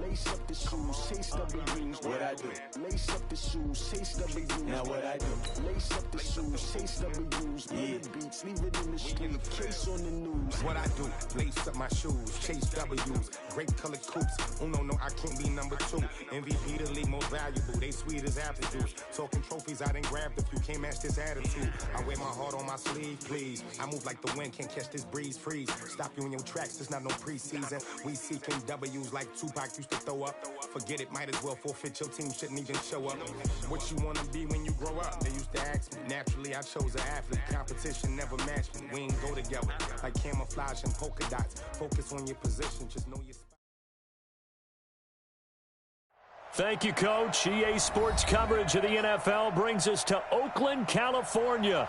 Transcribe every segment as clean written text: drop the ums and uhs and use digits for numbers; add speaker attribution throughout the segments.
Speaker 1: Lace up the shoes, chase W's.
Speaker 2: What I do?
Speaker 1: Lace up the shoes, chase W's.
Speaker 2: Now what I do?
Speaker 1: Lace up the shoes, chase W's. Bullet beats, leave it in the street, case on the news.
Speaker 3: What I do? Lace up my shoes, chase W's. Great colored coops. Oh no, I can't be number 2. MVP the league most valuable. They sweet as apple juice. Talking trophies, I done grabbed a few. Can't match this attitude. I wear my heart on my sleeve, please. I move like the wind, can't catch this breeze. Freeze. Stop you in your tracks. It's not no preseason. We seeking W's like Tupac used to throw up. Forget it, might as well forfeit. Your team shouldn't even show up. What you wanna be when you grow up? They used to ask me. Naturally, I chose an athlete. Competition never matched me. We ain't go together like camouflage and polka dots. Focus on your position. Just know your spot.
Speaker 4: Thank you, Coach. EA Sports coverage of the NFL brings us to Oakland, California.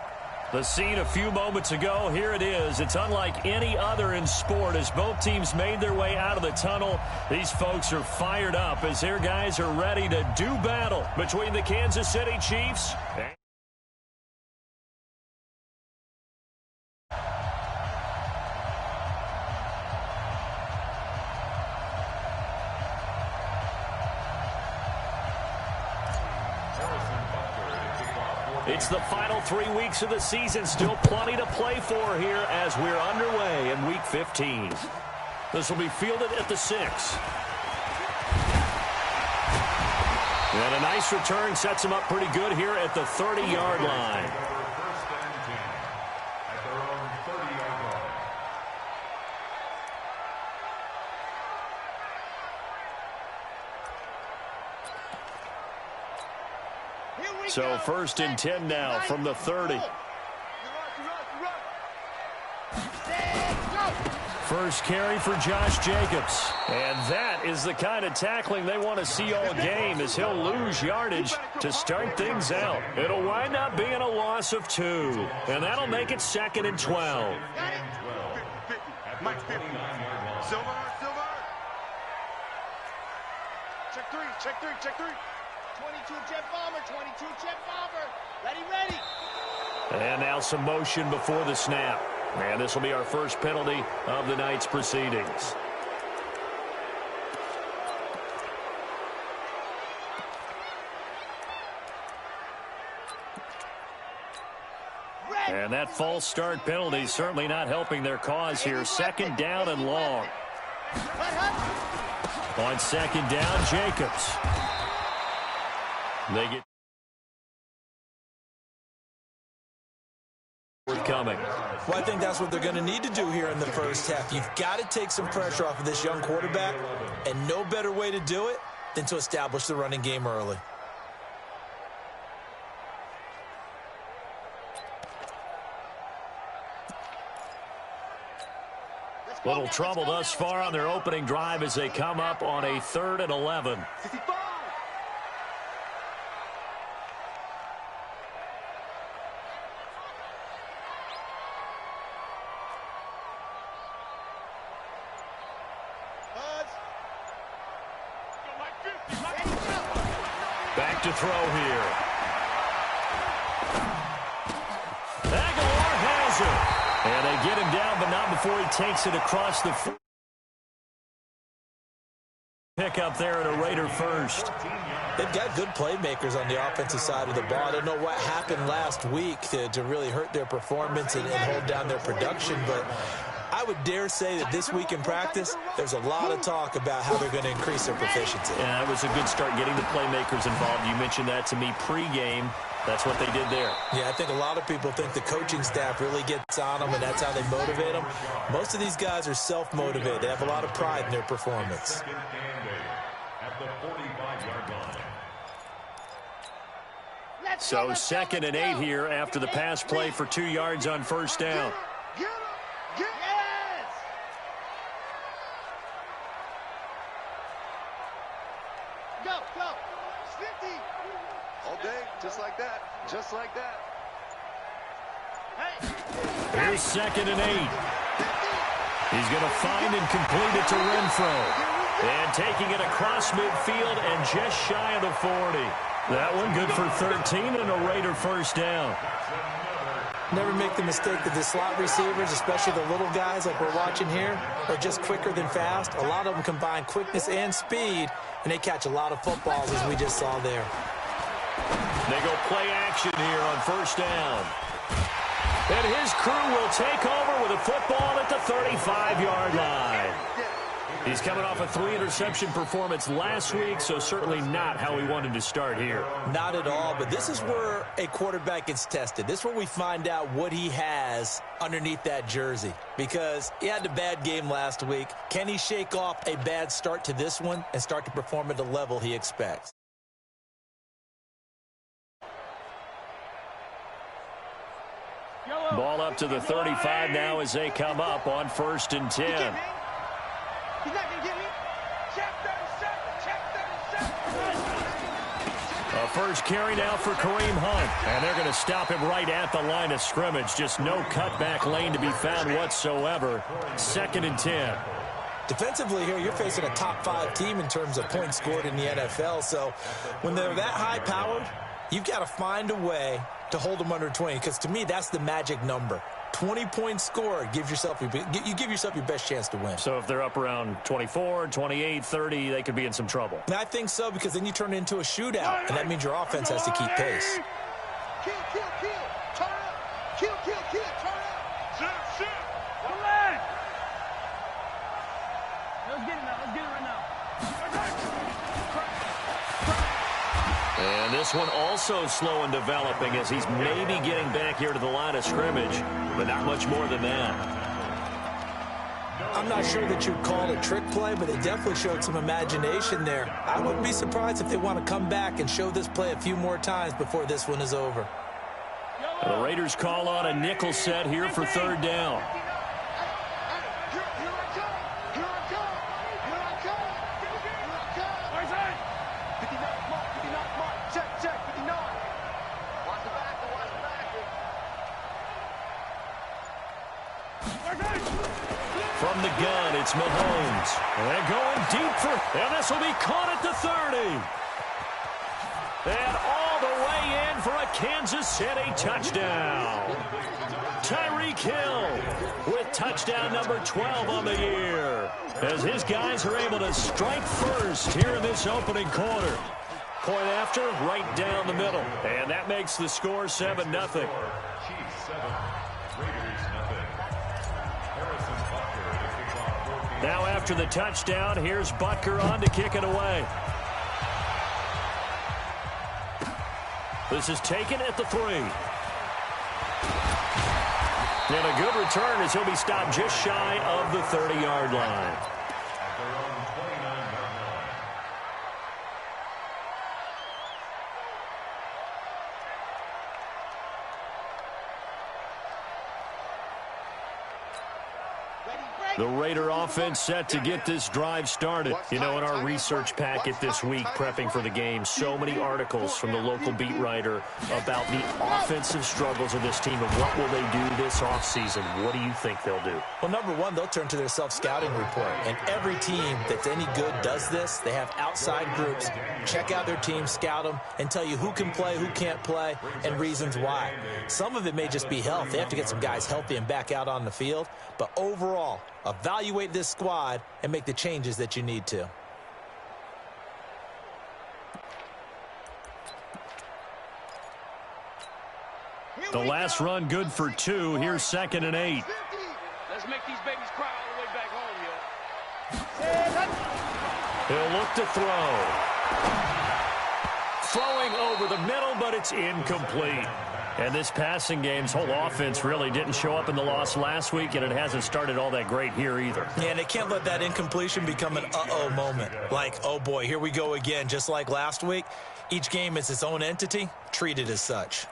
Speaker 4: The scene a few moments ago, here it is. It's unlike any other in sport as both teams made their way out of the tunnel. These folks are fired up as their guys are ready to do battle between the Kansas City Chiefs and it's the final 3 weeks of the season. Still plenty to play for here as we're underway in Week 15. This will be fielded at the 6. And a nice return sets him up pretty good here at the 30-yard line. So 1st and 10 now from the 30. First carry for Josh Jacobs. And that is the kind of tackling they want to see all game as he'll lose yardage to start things out. It'll wind up being a loss of 2. And that'll make it 2nd and 12.
Speaker 5: Check 3. 22 jet bomber, 22 jet bomber. Ready.
Speaker 4: And now some motion before the snap. And this will be our first penalty of the night's proceedings. And that false start penalty certainly not helping their cause here. 2nd down and long. On 2nd down, Jacobs. They get coming.
Speaker 2: Well, I think that's what they're going to need to do here in the first half. You've got to take some pressure off of this young quarterback, and no better way to do it than to establish the running game early.
Speaker 4: Little trouble thus far on their opening drive as they come up on a 3rd and 11. Back to throw here. Aguilar has it. And they get him down, but not before he takes it across the pick up there at a Raider first.
Speaker 2: They've got good playmakers on the offensive side of the ball. I don't know what happened last week to really hurt their performance and hold down their production, but I would dare say that this week in practice, there's a lot of talk about how they're going to increase their proficiency.
Speaker 4: Yeah, that was a good start getting the playmakers involved. You mentioned that to me pregame. That's what they did there.
Speaker 2: Yeah, I think a lot of people think the coaching staff really gets on them, and that's how they motivate them. Most of these guys are self-motivated. They have a lot of pride in their performance.
Speaker 4: So 2nd and 8 here after the pass play for 2 yards on 1st down.
Speaker 5: Just like that.
Speaker 4: Here's 2nd and 8. He's going to find and complete it to Renfro. And taking it across midfield and just shy of the 40. That one good for 13 and a Raider 1st down.
Speaker 2: Never make the mistake that the slot receivers, especially the little guys like we're watching here, are just quicker than fast. A lot of them combine quickness and speed, and they catch a lot of footballs, as we just saw there.
Speaker 4: They go play action here on first down. And his crew will take over with a football at the 35-yard line. He's coming off a 3-interception performance last week, so certainly not how he wanted to start here.
Speaker 2: Not at all, but this is where a quarterback gets tested. This is where we find out what he has underneath that jersey, because he had a bad game last week. Can he shake off a bad start to this one and start to perform at the level he expects?
Speaker 4: Ball up to the 35 now as they come up on 1st and 10.
Speaker 5: He's not going to get me. Check 37. Check 37.
Speaker 4: A first carry now for Kareem Hunt. And they're going to stop him right at the line of scrimmage. Just no cutback lane to be found whatsoever. 2nd and 10.
Speaker 2: Defensively here, you're facing a top 5 team in terms of points scored in the NFL. So when they're that high-powered, you've got to find a way to hold them under 20, because to me, that's the magic number. 20 points scored, you give yourself your best chance to win.
Speaker 4: So if they're up around 24, 28, 30, they could be in some trouble.
Speaker 2: And I think so, because then you turn it into a shootout, and that means your offense has to keep pace.
Speaker 5: Kill, kill, kill. Turn up. Kill, kill, kill. Turn up. Shoot, shoot. Come on. Let's get it now. Let's get it right now.
Speaker 4: And this one also slow in developing as he's maybe getting back here to the line of scrimmage, but not much more than that.
Speaker 2: I'm not sure that you'd call it a trick play, but they definitely showed some imagination there. I wouldn't be surprised if they want to come back and show this play a few more times before this one is over.
Speaker 4: The Raiders call on a nickel set here for 3rd down. From the gun, it's Mahomes. And going deep for, and this will be caught at the 30. And all the way in for a Kansas City touchdown. Tyreek Hill with touchdown number 12 on the year, as his guys are able to strike first here in this opening quarter. Point after, right down the middle. And that makes the score 7-0. Now after the touchdown, here's Butker on to kick it away. This is taken at the 3. And a good return as he'll be stopped just shy of the 30-yard line. The Raider offense set to get this drive started. You know, in our research packet this week, prepping for the game, so many articles from the local beat writer about the offensive struggles of this team and what will they do this offseason. What do you think they'll do?
Speaker 2: Well, number one, they'll turn to their self-scouting report. And every team that's any good does this. They have outside groups. Check out their team, scout them, and tell you who can play, who can't play, and reasons why. Some of it may just be health. They have to get some guys healthy and back out on the field. But overall, evaluate this squad and make the changes that you need to.
Speaker 4: The last run good for 2. Here's 2nd and 8.
Speaker 5: Let's make these babies cry all the way back home, yo.
Speaker 4: He'll look to throw. Throwing over the middle, but it's incomplete. And this passing game's whole offense really didn't show up in the loss last week, and it hasn't started all that great here either.
Speaker 2: Yeah, and they can't let that incompletion become an uh-oh moment. Like, oh boy, here we go again. Just like last week, each game is its own entity. Treat it as such.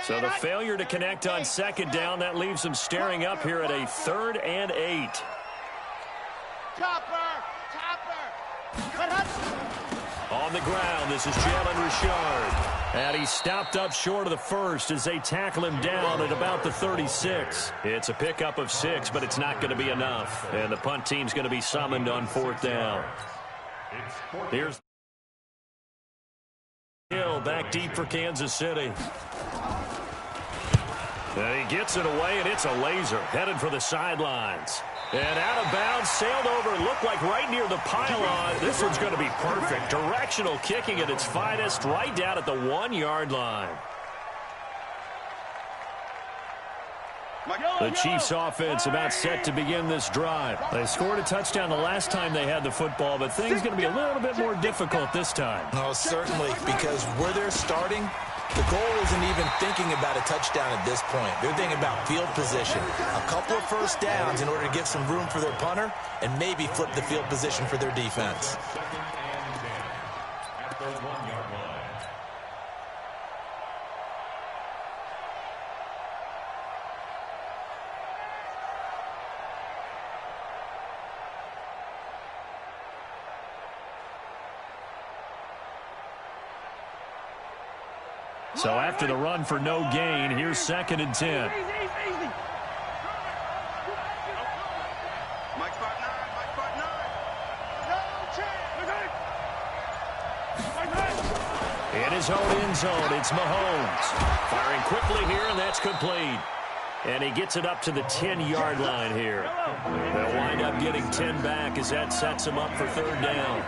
Speaker 4: So the failure to connect on 2nd down, that leaves them staring up here at a 3rd and 8.
Speaker 5: Topper!
Speaker 4: On the ground, this is Jalen Richard. And he's stopped up short of the 1st as they tackle him down at about the 36. It's a pickup of 6, but it's not going to be enough. And the punt team's going to be summoned on 4th down. Here's Hill back deep for Kansas City. And he gets it away, and it's a laser. Headed for the sidelines. And out of bounds, sailed over, looked like right near the pylon. This one's going to be perfect. Directional kicking at its finest, right down at the 1-yard line. The Chiefs offense about set to begin this drive. They scored a touchdown the last time they had the football, but things going to be a little bit more difficult this time.
Speaker 2: Oh, certainly, because where they're starting, the goal isn't even thinking about a touchdown at this point. They're thinking about field position. A couple of first downs in order to give some room for their punter and maybe flip the field position for their defense.
Speaker 4: So after the run for no gain, here's 2nd and 10. In his own end zone, it's Mahomes. Firing quickly here, and that's complete. And he gets it up to the 10-yard line here. They'll wind up getting 10 back as that sets him up for 3rd down.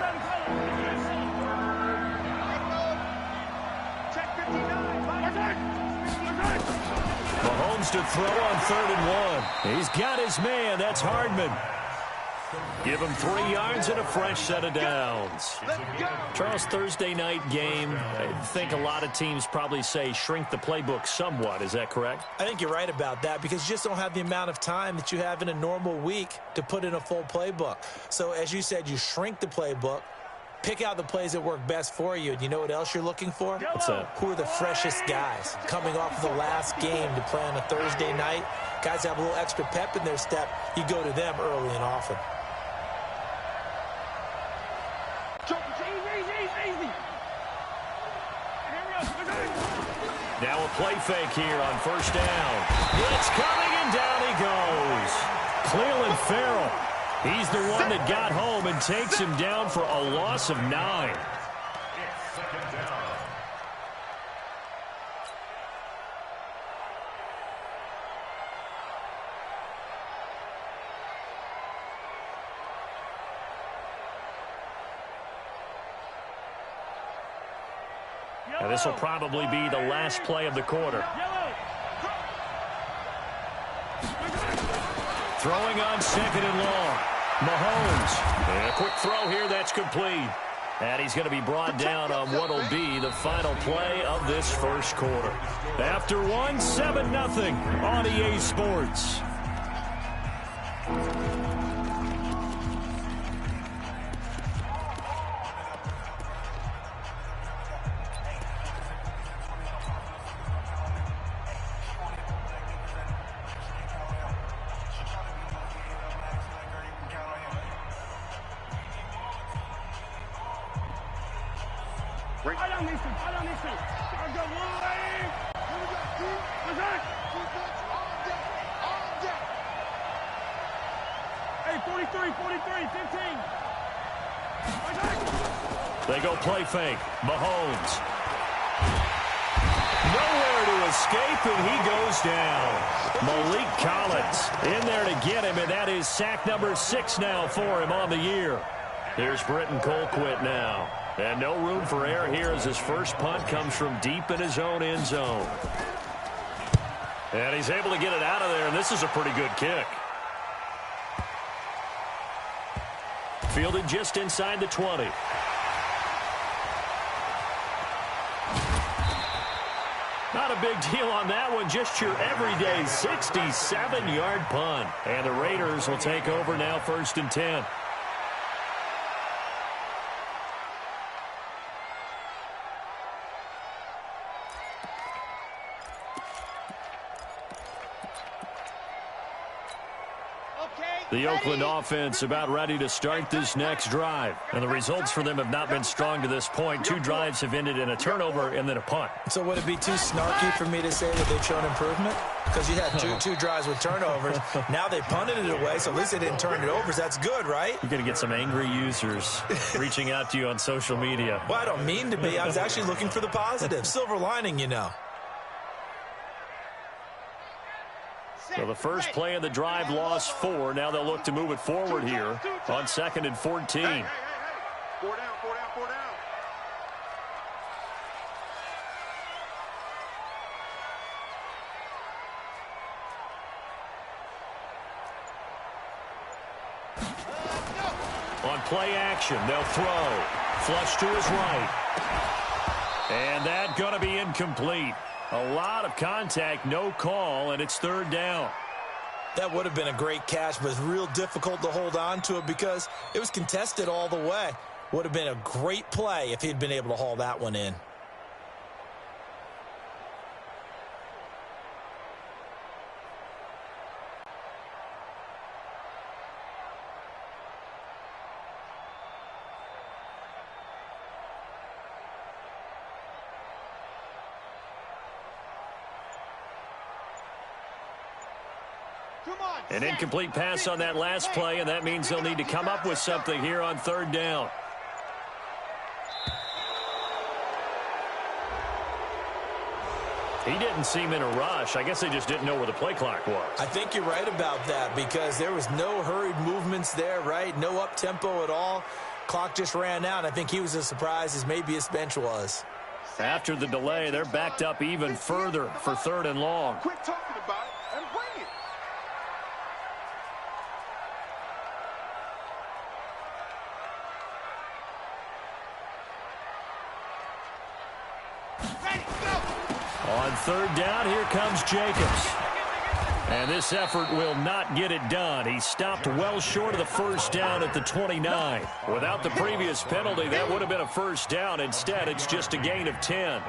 Speaker 4: Mahomes to throw on 3rd and 1. He's got his man. That's Hardman. Give him 3 yards and a fresh set of downs. Charles, Thursday night game, I think a lot of teams probably say shrink the playbook somewhat. Is that correct?
Speaker 2: I think you're right about that because you just don't have the amount of time that you have in a normal week to put in a full playbook. So as you said, you shrink the playbook, pick out the plays that work best for you. And you know what else you're looking for?
Speaker 4: What's that?
Speaker 2: Who are the freshest guys coming off of the last game to play on a Thursday night? Guys have a little extra pep in their step. You go to them early and often.
Speaker 4: Now a play fake here on 1st down. Blitz coming, and down he goes. Cleveland Farrell. He's the one that got home and takes him down for a loss of 9. Now this will probably be the last play of the quarter. Throwing on 2nd and long. Mahomes. And a quick throw here. That's complete. And he's going to be brought down on what will be the final play of this first quarter. After one, 7-0 on EA Sports. They go play fake. Mahomes. Nowhere to escape, and he goes down. Malik Collins in there to get him, and that is sack number 6 now for him on the year. Here's Britton Colquitt now. And no room for error here as his first punt comes from deep in his own end zone. And he's able to get it out of there, and this is a pretty good kick. Fielded just inside the 20. Not a big deal on that one, just your everyday 67-yard punt. And the Raiders will take over now 1st and 10. The Oakland offense about ready to start this next drive. And the results for them have not been strong to this point. 2 drives have ended in a turnover and then a punt.
Speaker 2: So would it be too snarky for me to say that they've shown improvement? Because you had two drives with turnovers. Now they punted it away, so at least they didn't turn it over. So that's good, right?
Speaker 4: You're going to get some angry users reaching out to you on social media.
Speaker 2: Well, I don't mean to be. I was actually looking for the positive. Silver lining, you know.
Speaker 4: So the first play of the drive lost 4. Now they'll look to move it forward here on 2nd and 14.
Speaker 5: Hey. 4 down, 4 down, 4 down.
Speaker 4: On play action, they'll throw. Flush to his right. And that's going to be incomplete. A lot of contact, no call, and it's 3rd down.
Speaker 2: That would have been a great catch, but it's real difficult to hold on to it because it was contested all the way. Would have been a great play if he'd been able to haul that one in.
Speaker 4: An incomplete pass on that last play, and that means they'll need to come up with something here on 3rd down. He didn't seem in a rush. I guess they just didn't know where the play clock was.
Speaker 2: I think you're right about that because there was no hurried movements there, right? No up-tempo at all. Clock just ran out. I think he was as surprised as maybe his bench was.
Speaker 4: After the delay, they're backed up even further for 3rd and long.
Speaker 5: Quit talking about it and bring it.
Speaker 4: On 3rd down, here comes Jacobs. And this effort will not get it done. He stopped well short of the 1st down at the 29. Without the previous penalty, that would have been a 1st down. Instead, it's just a gain of 10.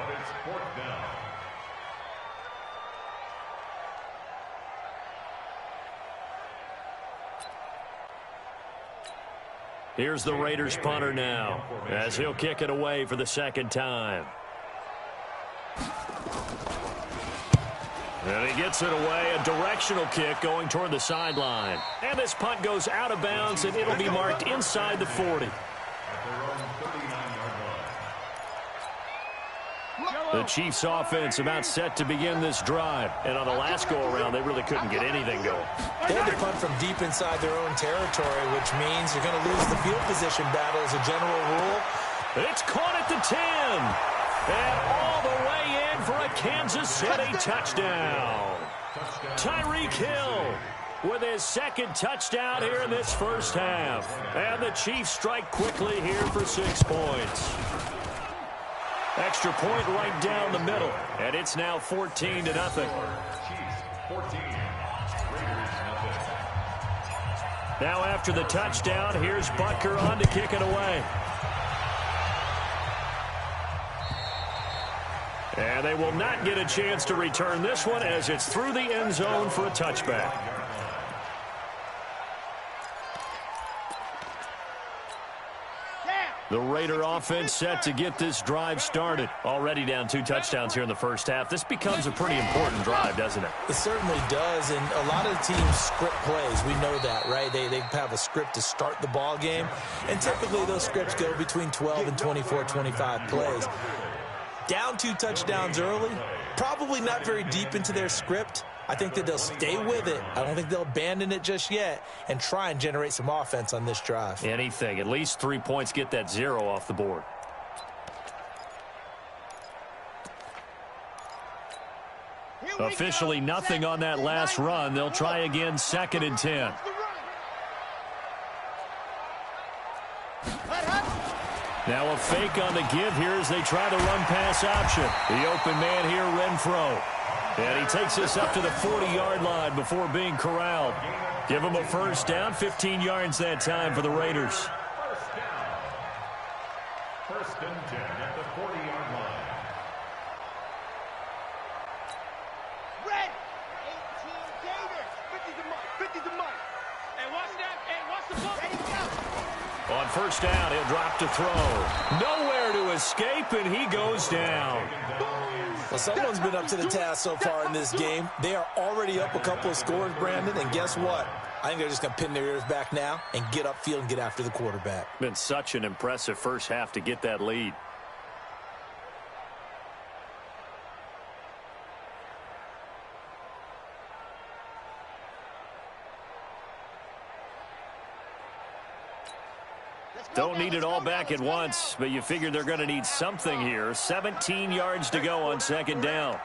Speaker 4: Here's the Raiders punter now, as he'll kick it away for the 2nd time. And he gets it away, a directional kick going toward the sideline. And this punt goes out of bounds, and it'll be marked inside the 40. The Chiefs offense about set to begin this drive. And on the last go-around, they really couldn't get anything going.
Speaker 2: They had to punt from deep inside their own territory, which means you're going to lose the field position battle as a general rule.
Speaker 4: It's caught at the 10. And all the way in for a Kansas City touchdown. Tyreek Hill with his 2nd touchdown here in this 1st half. And the Chiefs strike quickly here for 6 points. Extra point right down the middle. And it's now 14-0. Now after the touchdown, here's Butker on to kick it away. And they will not get a chance to return this one as it's through the end zone for a touchback. The Raider offense set to get this drive started. Already down 2 touchdowns here in the 1st half. This becomes a pretty important drive, doesn't it?
Speaker 2: It certainly does, and a lot of teams script plays. We know that, right? They have a script to start the ball game, and typically those scripts go between 12 and 24, 25 plays. Down 2 touchdowns early, probably not very deep into their script. I think that they'll stay with it. I don't think they'll abandon it just yet and try and generate some offense on this drive.
Speaker 4: Anything. At least 3 points, get that 0 off the board. Officially nothing on that last run. They'll try again 2nd and 10. Now a fake on the give here as they try the run-pass option. The open man here, Renfro. And he takes us up to the 40-yard line before being corralled. Give him a 1st down, 15 yards that time for the Raiders.
Speaker 6: 1st and 10 at the 40-yard line.
Speaker 5: Red, 18 Gators, 50's a month, 50's a month.
Speaker 4: On first down, he'll drop to throw. Nowhere to escape, and he goes down.
Speaker 2: Well, someone's been up to the task so far in this game. They are already up a couple of scores, Brandon, and guess what? I think they're just going to pin their ears back now and get upfield and get after the quarterback.
Speaker 4: Been such an impressive first half to get that lead. Don't need it all back at once, but you figure they're going to need something here. 17 yards to go on second down.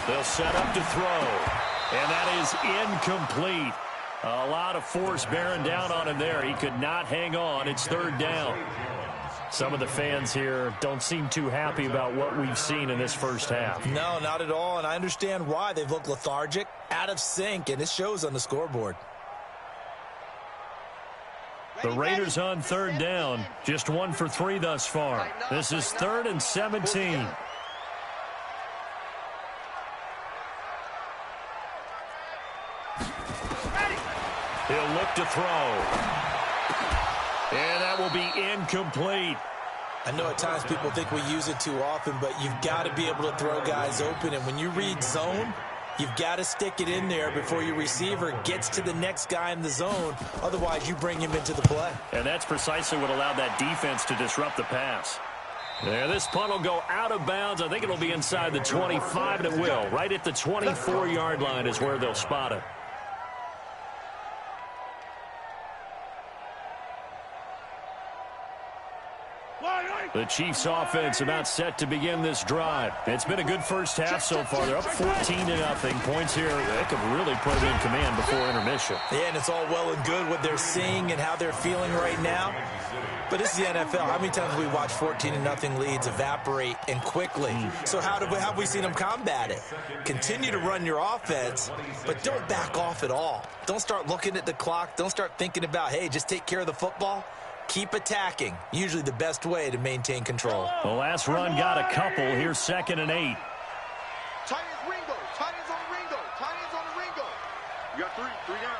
Speaker 4: They'll set up to throw, and that is incomplete. A lot of force bearing down on him there. He could not hang on. It's third down. Some of the fans here don't seem too happy about what we've seen in this first half.
Speaker 2: No, not at all, and I understand why. They've looked lethargic, out of sync, and it shows on the scoreboard.
Speaker 4: The Raiders on third down, just 1 for 3 thus far. This is 3rd and 17. He'll look to throw. And that will be incomplete.
Speaker 2: I know at times people think we use it too often, but you've got to be able to throw guys open. And when you read zone, you've got to stick it in there before your receiver gets to the next guy in the zone. Otherwise, you bring him into the play.
Speaker 4: And that's precisely what allowed that defense to disrupt the pass. Yeah, this punt will go out of bounds. I think it'll be inside the 25, and it will. Right at the 24-yard line is where they'll spot it. The Chiefs offense about set to begin this drive. It's been a good first half so far. They're up 14-0. Points here. They could really put them in command before intermission.
Speaker 2: Yeah, and it's all well and good what they're seeing and how they're feeling right now. But this is the NFL. How many times have we watched 14-0 leads evaporate and quickly? So how have we seen them combat it? Continue to run your offense, but don't back off at all. Don't start looking at the clock. Don't start thinking about, hey, just take care of the football. Keep attacking. Usually the best way to maintain control.
Speaker 4: The last run got a couple. Here's 2nd and 8.
Speaker 5: Tight ends Ringo. Tight ends on Ringo. Tight ends on the Ringo. You got three down.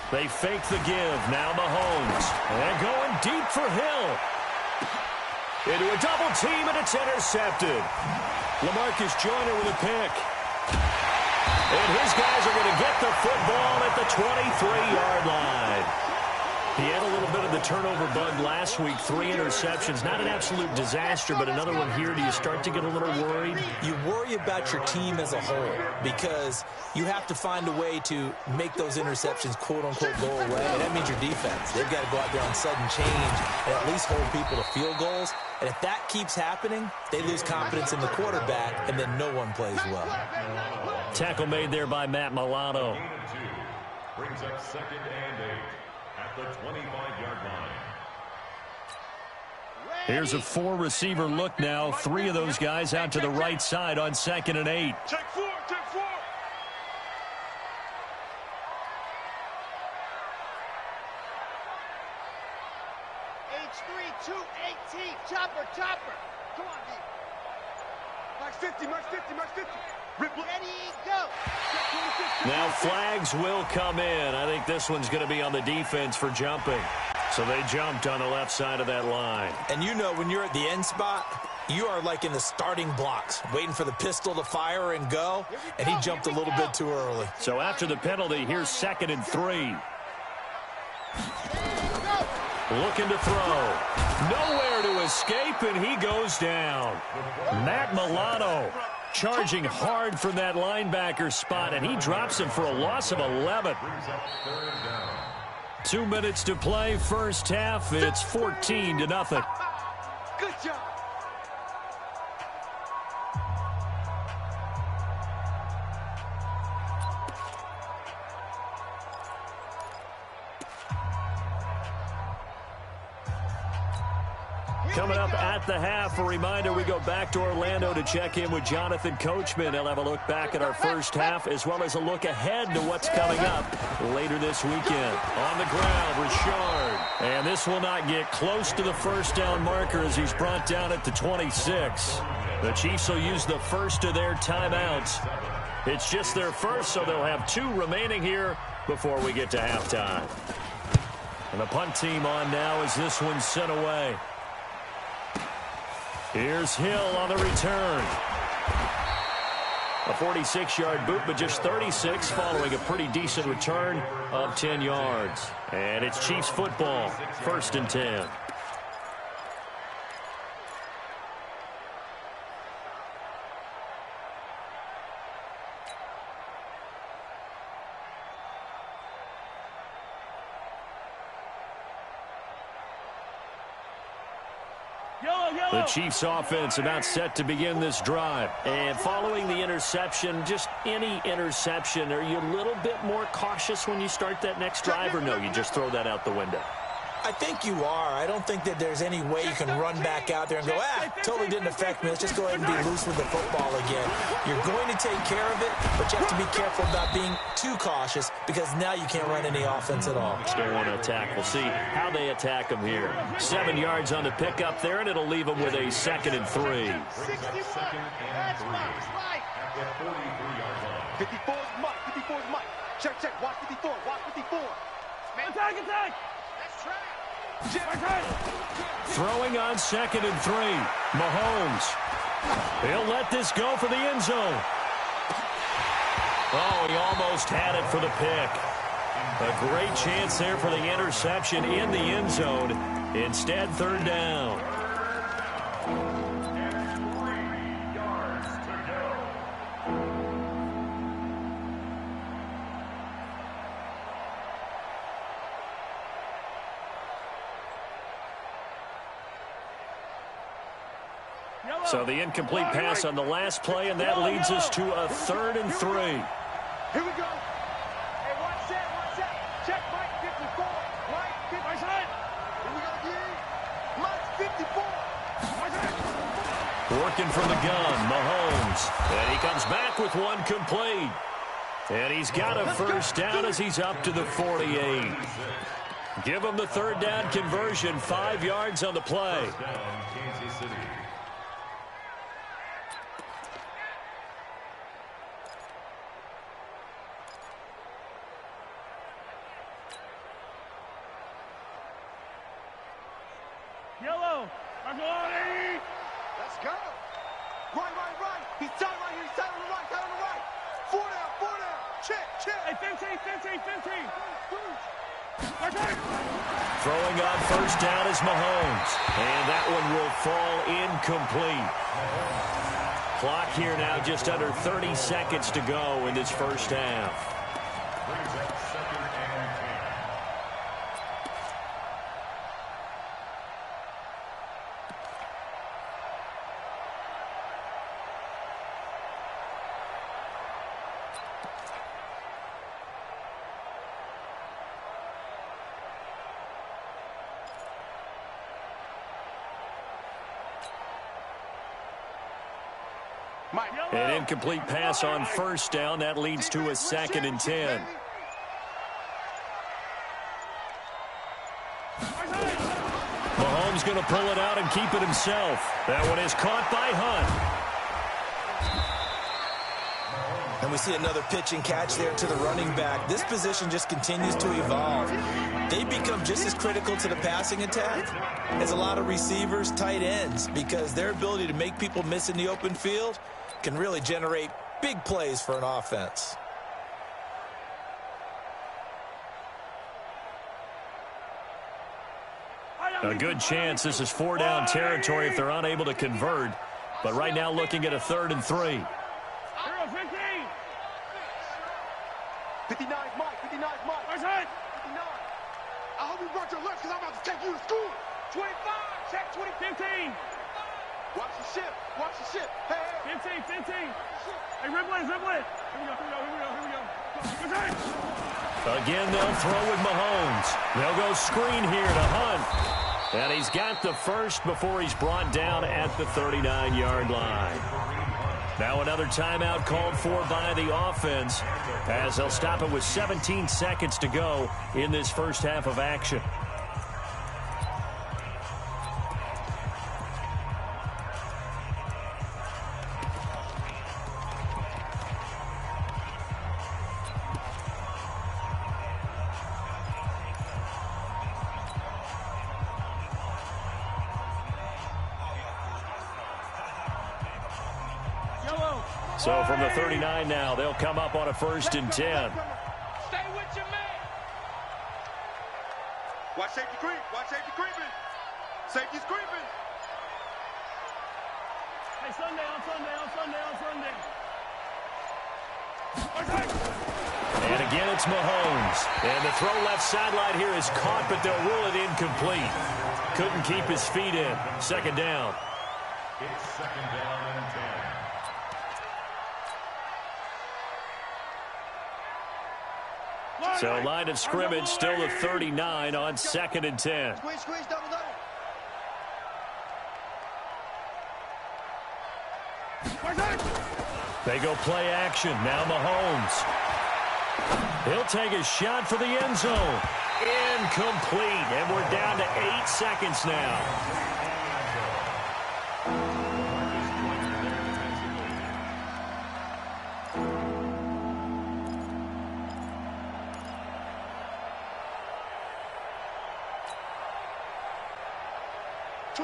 Speaker 4: They fake the give. Now Mahomes. And going deep for Hill. Into a double team, and it's intercepted. LaMarcus Joyner with a pick. And his guys are going to get the football at the 23-yard line. He had a little bit of the turnover bug last week, 3 interceptions. Not an absolute disaster, but another one here. Do you start to get a little worried?
Speaker 2: You worry about your team as a whole because you have to find a way to make those interceptions, quote-unquote, go away. And that means your defense. They've got to go out there on sudden change and at least hold people to field goals. And if that keeps happening, they lose confidence in the quarterback, and then no one plays well.
Speaker 4: Tackle made there by Matt Milano.
Speaker 6: Brings up 2nd and 8. At the 25-yard line.
Speaker 4: Here's a 4-receiver look now. 3 of those guys out to the right side on 2nd and 8.
Speaker 5: Take 4. H3 218. Chopper. Come on, D. Max 50. Ready, go.
Speaker 4: Now flags will come in. I think this one's going to be on the defense for jumping. So they jumped on the left side of that line.
Speaker 2: And you know when you're at the end spot, you are like in the starting blocks, waiting for the pistol to fire and go, and he jumped a little bit too early.
Speaker 4: So after the penalty, here's 2nd and 3. Looking to throw. Nowhere to escape, and he goes down. Matt Milano charging hard from that linebacker spot, and he drops him for a loss of 11. 2 minutes to play, first half. It's 14-0.
Speaker 5: Good job.
Speaker 4: Coming up at the half, a reminder, we go back to Orlando to check in with Jonathan Coachman. He'll have a look back at our first half as well as a look ahead to what's coming up later this weekend. On the ground, Richard. And this will not get close to the first down marker as he's brought down at the 26. The Chiefs will use the first of their timeouts. It's just their first, so they'll have 2 remaining here before we get to halftime. And the punt team on now as this one's sent away. Here's Hill on the return. A 46-yard boot, but just 36 following a pretty decent return of 10 yards. And it's Chiefs football, 1st and 10. The Chiefs offense about set to begin this drive. And following the interception, just any interception, are you a little bit more cautious when you start that next drive, or no, you just throw that out the window?
Speaker 2: I think you are. I don't think that there's any way you can run back out there and go, totally didn't affect me. Let's just go ahead and be loose with the football again. You're going to take care of it, but you have to be careful about being too cautious because now you can't run any offense at all.
Speaker 4: Still want to attack. We'll see how they attack them here. 7 yards on the pickup there, and it'll leave them with a 2nd and 3.
Speaker 5: 61. That's right. 54 is Mike. 54 is Mike. Check. Watch 54. Watch 54. Man, attack. That's right.
Speaker 4: Throwing on 2nd and 3. Mahomes. He'll let this go for the end zone. Oh, he almost had it for the pick. A great chance there for the interception in the end zone. Instead, 3rd down. So the incomplete pass on the last play, and that leads us to a 3rd and 3.
Speaker 5: Here we go. Hey, watch that. Check Mike 54. Mike 54. Here we go again. Mike 54.
Speaker 4: Working from the gun, Mahomes. And he comes back with one complete. And he's got a 1st down as he's up to the 48. Give him the 3rd down conversion, 5 yards on the play.
Speaker 5: Yellow. Let's go. Right. He's tied right here. He's tied on the right. 4 down. Check. Hey, 15.
Speaker 4: Throwing on 1st down is Mahomes. And that one will fall incomplete. Clock here now just under 30 seconds to go in this 1st half. An incomplete pass on 1st down. That leads to a 2nd and 10. Mahomes going to pull it out and keep it himself. That one is caught by Hunt.
Speaker 2: And we see another pitch and catch there to the running back. This position just continues to evolve. They become just as critical to the passing attack as a lot of receivers, tight ends, because their ability to make people miss in the open field can really generate big plays for an offense.
Speaker 4: A good chance this is 4-down territory if they're unable to convert. But right now looking at a 3rd and 3.
Speaker 5: 59 Mike. 59. I hope you brought your lunch because I'm about to take you to school. 25. Check 15. Watch the ship. Hey. 15. Hey, ribble it. Here we go.
Speaker 4: Again, they'll throw with Mahomes. They'll go screen here to Hunt. And he's got the 1st before he's brought down at the 39-yard line. Now another timeout called for by the offense as they'll stop it with 17 seconds to go in this 1st half of action. So from the 39 now, they'll come up on a 1st and 10.
Speaker 5: Stay with your man. Watch safety creep. Watch safety creeping. Safety's creeping. Hey, Sunday on Sunday on Sunday on Sunday.
Speaker 4: And again, it's Mahomes. And the throw left sideline here is caught, but they'll rule it incomplete. Couldn't keep his feet in. 2nd down.
Speaker 6: It's 2nd down and 10.
Speaker 4: So line of scrimmage still the 39 on 2nd and 10.
Speaker 5: Squeeze, double.
Speaker 4: They go play action. Now Mahomes. He'll take a shot for the end zone. Incomplete. And we're down to 8 seconds now.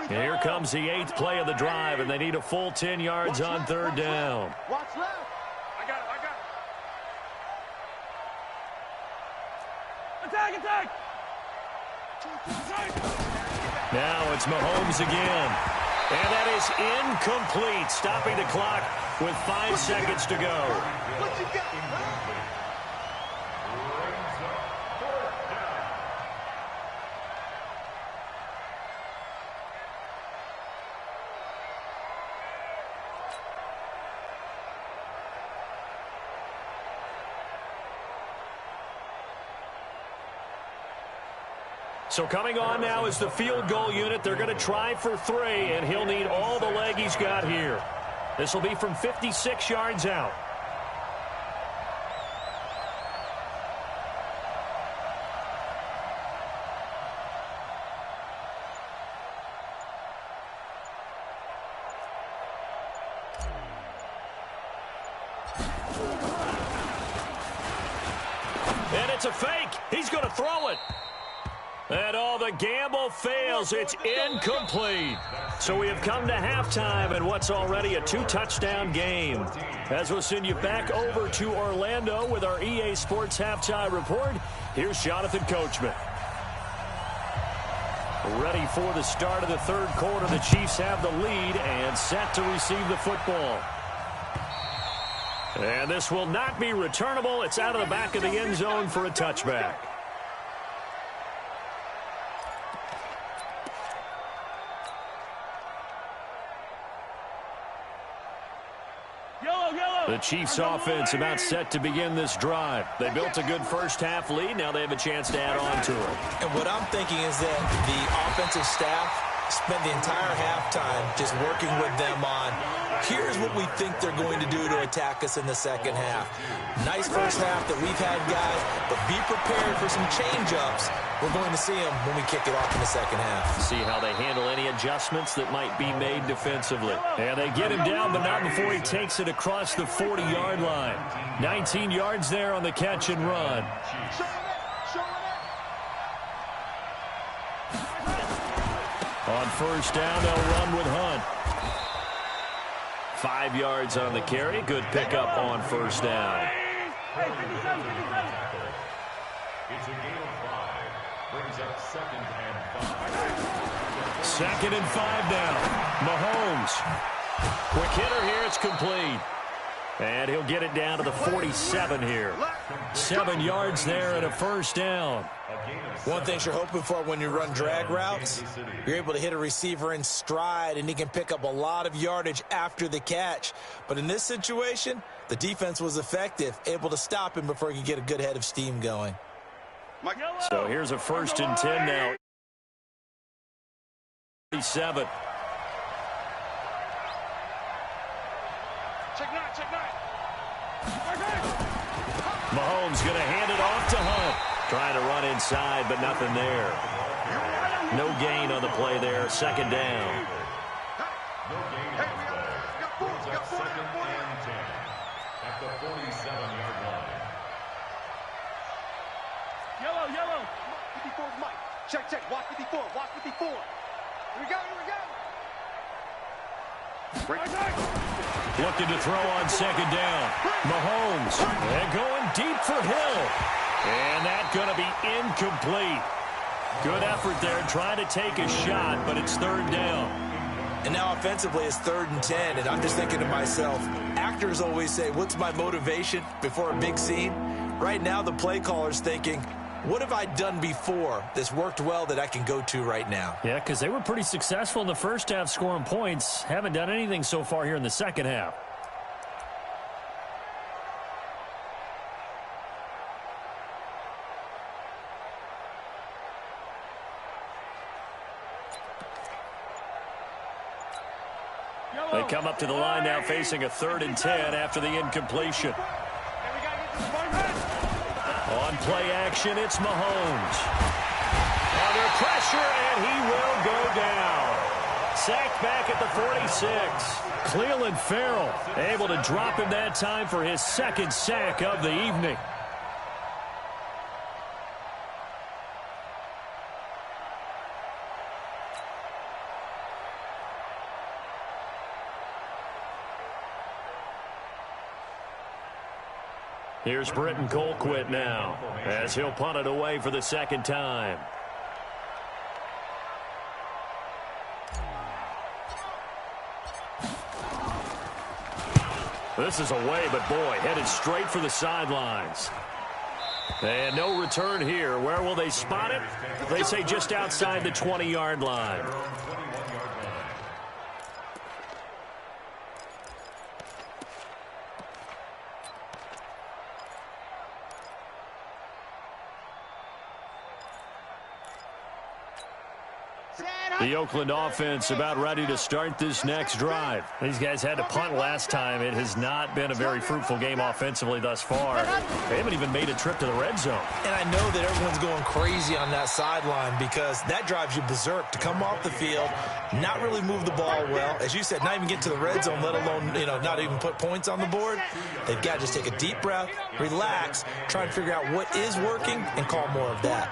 Speaker 4: Here comes the 8th play of the drive, and they need a full 10 yards on 3rd down.
Speaker 5: Watch left. I got it. Attack.
Speaker 4: Now it's Mahomes again. And that is incomplete, stopping the clock with 5 seconds to go.
Speaker 5: What you got?
Speaker 4: So coming on now is the field goal unit. They're going to try for 3, and he'll need all the leg he's got here. This will be from 56 yards out. And it's a fake. He's going to throw it. And all the gamble fails. It's incomplete. So we have come to halftime in what's already a 2-touchdown game. As we'll send you back over to Orlando with our EA Sports Halftime Report, here's Jonathan Coachman. Ready for the start of the 3rd quarter. The Chiefs have the lead and set to receive the football. And this will not be returnable. It's out of the back of the end zone for a touchback. The Chiefs offense about set to begin this drive. They built a good first-half lead. Now they have a chance to add on to it.
Speaker 2: And what I'm thinking is that the offensive staff spent the entire halftime just working with them on, here's what we think they're going to do to attack us in the 2nd half. Nice first half that we've had, guys, but be prepared for some change-ups. We're going to see them when we kick it off in the 2nd half.
Speaker 4: See how they handle any adjustments that might be made defensively. And they get him down, but not before he takes it across the 40-yard line. 19 yards there on the catch and run. On 1st down, they'll run with Hunt. 5 yards on the carry. Good pickup on 1st down.
Speaker 6: It's a gain of 5. Brings up 2nd and 5.
Speaker 4: 2nd and 5 now. Mahomes. Quick hitter here. It's complete. And he'll get it down to the 47 here. 7 yards there and a 1st down.
Speaker 2: One thing you're hoping for when you run drag routes, you're able to hit a receiver in stride, and he can pick up a lot of yardage after the catch. But in this situation, the defense was effective, able to stop him before he could get a good head of steam going.
Speaker 4: So here's a 1st and 10 now. 37.
Speaker 5: Check nine.
Speaker 4: Mahomes going to hand it off to Hunt. Trying to run inside, but nothing there. No gain on the play there. 2nd down.
Speaker 6: No gain on the play. Brings up 2nd and 10 at the 47-yard line.
Speaker 5: Yellow. 54's Mike. Check. Watch 54. Here we go.
Speaker 4: Looking to throw on second down. Mahomes. And going deep for Hill. And that's going to be incomplete. Good effort there trying to take a shot, but it's third down.
Speaker 2: And now offensively it's 3rd and 10, and I'm just thinking to myself, actors always say, what's my motivation before a big scene? Right now the play caller's thinking, what have I done before that's worked well that I can go to right now?
Speaker 4: Yeah, because they were pretty successful in the first half scoring points. Haven't done anything so far here in the second half. They come up to the line now facing a 3rd and 10 after the incompletion. On play action, it's Mahomes. Under pressure, and he will go down. Sacked back at the 46. Cleveland Farrell able to drop him that time for his 2nd sack of the evening. Here's Britton Colquitt now as he'll punt it away for the 2nd time. This is away, but boy, headed straight for the sidelines. And no return here. Where will they spot it? They say just outside the 20-yard line. The Oakland offense about ready to start this next drive. These guys had to punt last time. It has not been a very fruitful game offensively thus far. They haven't even made a trip to the red zone. And I know that everyone's going crazy on that sideline because that drives you berserk to come off the field, not really move the ball well. As you said, not even get to the red zone, let alone, not even put points on the board. They've got to just take a deep breath, relax, try and figure out what is working, and call more of that.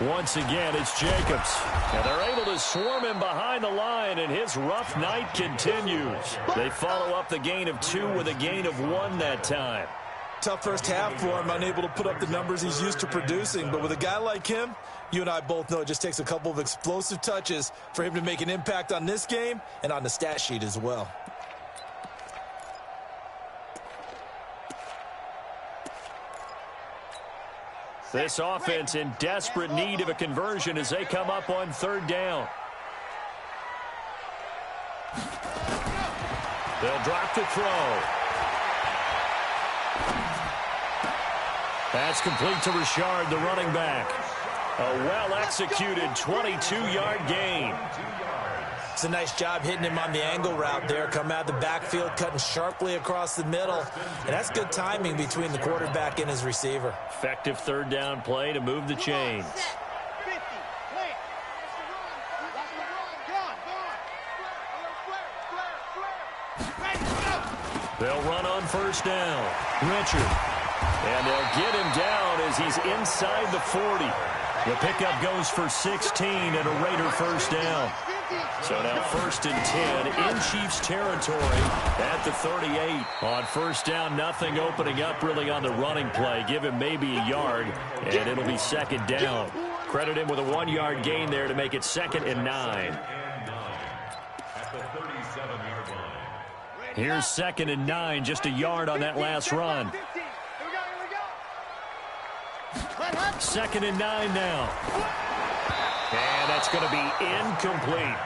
Speaker 4: Once again, it's Jacobs. And they're able to swarm him behind the line, and his rough night continues. They follow up the gain of 2 with a gain of 1 that time. Tough first half for him, unable to put up the numbers he's used to producing. But with a guy like him, you and I both know it just takes a couple of explosive touches for him to make an impact on this game and on the stat sheet as well. This offense in desperate need of a conversion as they come up on 3rd down. They'll drop to throw. That's complete to Richard, the running back. A well-executed 22-yard gain. It's a nice job hitting him on the angle route there. Come out of the backfield, cutting sharply across the middle. And that's good timing between the quarterback and his receiver. Effective 3rd down play to move the chains. They'll run on 1st down. Richard. And they'll get him down as he's inside the 40. The pickup goes for 16 and a Raider 1st down. So now 1st and 10 in Chiefs territory at the 38. On 1st down, nothing opening up really on the running play. Give him maybe a yard, and it'll be 2nd down. Credit him with a 1-yard gain there to make it 2nd and 9. Here's 2nd and 9, just a yard on that last run. 2nd and 9 now. And that's going to be incomplete.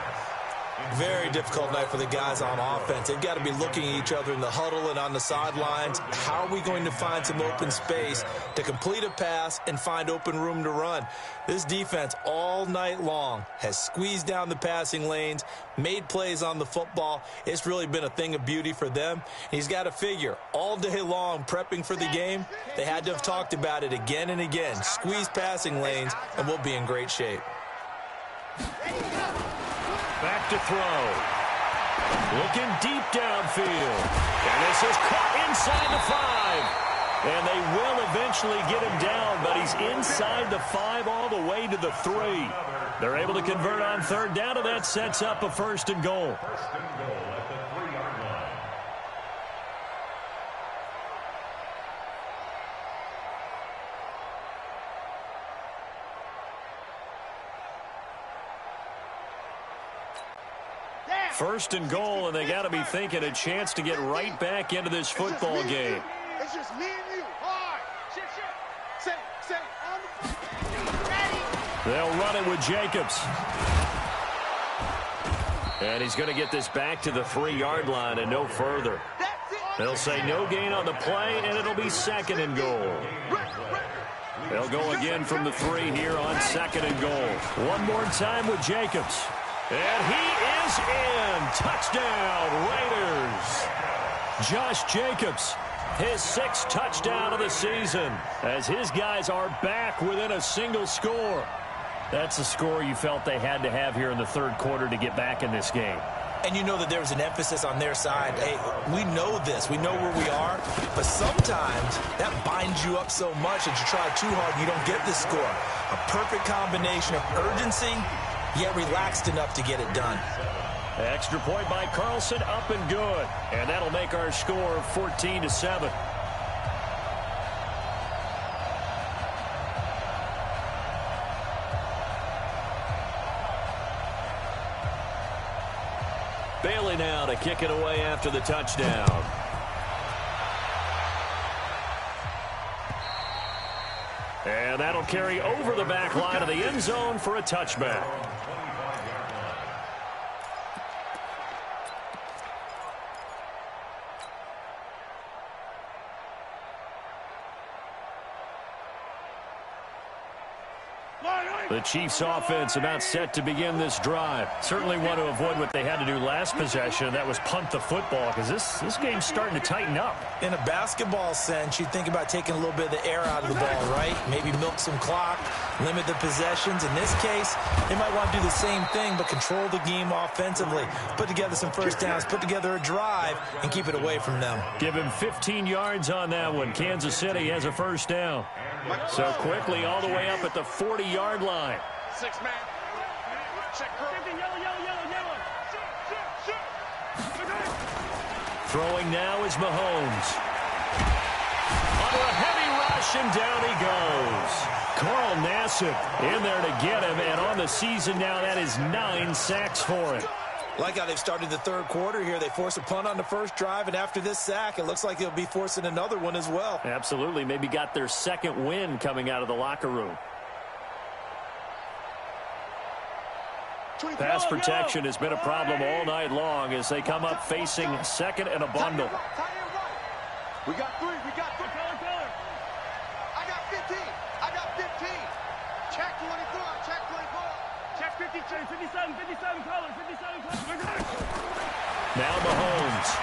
Speaker 4: Very difficult night for the guys on offense. They've got to be looking at each other in the huddle and on the sidelines. How are we going to find some open space to complete a pass and find open room to run? This defense all night long has squeezed down the passing lanes, made plays on the football. It's really been a thing of beauty for them. He's got to figure all day long prepping for the game. They had to have talked about it again and again. Squeeze passing lanes and we'll be in great shape. Back to throw. Looking deep downfield. And this is caught inside the 5. And they will eventually get him down, but he's inside the 5 all the way to the 3. They're able to convert on 3rd down, and that sets up a 1st and goal. First and goal, and they got to be thinking a chance to get right back into this football game.
Speaker 5: It's just me and you. Hard. Say.
Speaker 4: They'll run it with Jacobs. And he's going to get this back to the 3-yard line and no further. They'll say no gain on the play, and it'll be second and goal. They'll go again from the 3 here on second and goal. One more time with Jacobs. And he is in. Touchdown, Raiders. Josh Jacobs, his 6th touchdown of the season, as his guys are back within a single score. That's a score you felt they had to have here in the third quarter to get back in this game.
Speaker 2: And you know that there was an emphasis on their side. Hey, we know this. We know where we are. But sometimes that binds you up so much that you try too hard and you don't get the score. A perfect combination of urgency, yet relaxed enough to get it done.
Speaker 4: Extra point by Carlson, up and good. And that'll make our score 14-7. Bailey now to kick it away after the touchdown. And that'll carry over the back line of the end zone for a touchback. The Chiefs offense about set to begin this drive. Certainly want to avoid what they had to do last possession. That was punt the football, because this game's starting to tighten up.
Speaker 2: In a basketball sense, you think about taking a little bit of the air out of the ball, right? Maybe milk some clock, limit the possessions. In this case, they might want to do the same thing, but control the game offensively. Put together some first downs, put together a drive, and keep it away from them.
Speaker 4: Give him 15 yards on that one. Kansas City has a first down. So quickly all the way up at the 40-yard line.
Speaker 5: 6 man. Check her. Yellow.
Speaker 4: Throwing now is Mahomes. Under a heavy rush, and down he goes. Carl Nassib in there to get him, and on the season now, that is 9 sacks for him.
Speaker 2: Like how they've started the third quarter here. They force a punt on the first drive, and after this sack, it looks like they'll be forcing another one as well.
Speaker 4: Absolutely. Maybe got their second win coming out of the locker room. Pass protection has been a problem all night long as they come up facing second and a bundle.
Speaker 5: We got 3. I got 15. Check 24. Check 57. Color.
Speaker 4: Now Mahomes.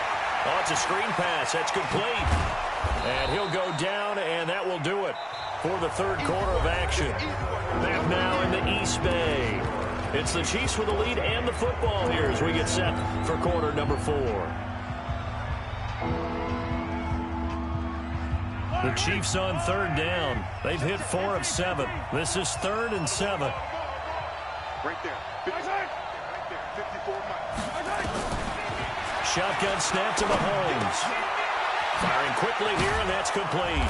Speaker 4: Oh, it's a screen pass. That's complete. And he'll go down, and that will do it for the third quarter of action. Back now in the East Bay. It's the Chiefs with the lead and the football here as we get set for quarter number 4. The Chiefs on third down. They've hit 4 of 7. This is 3rd and 7.
Speaker 5: Right there. 54 miles.
Speaker 4: Shotgun snap to Mahomes. Firing quickly here, and that's complete.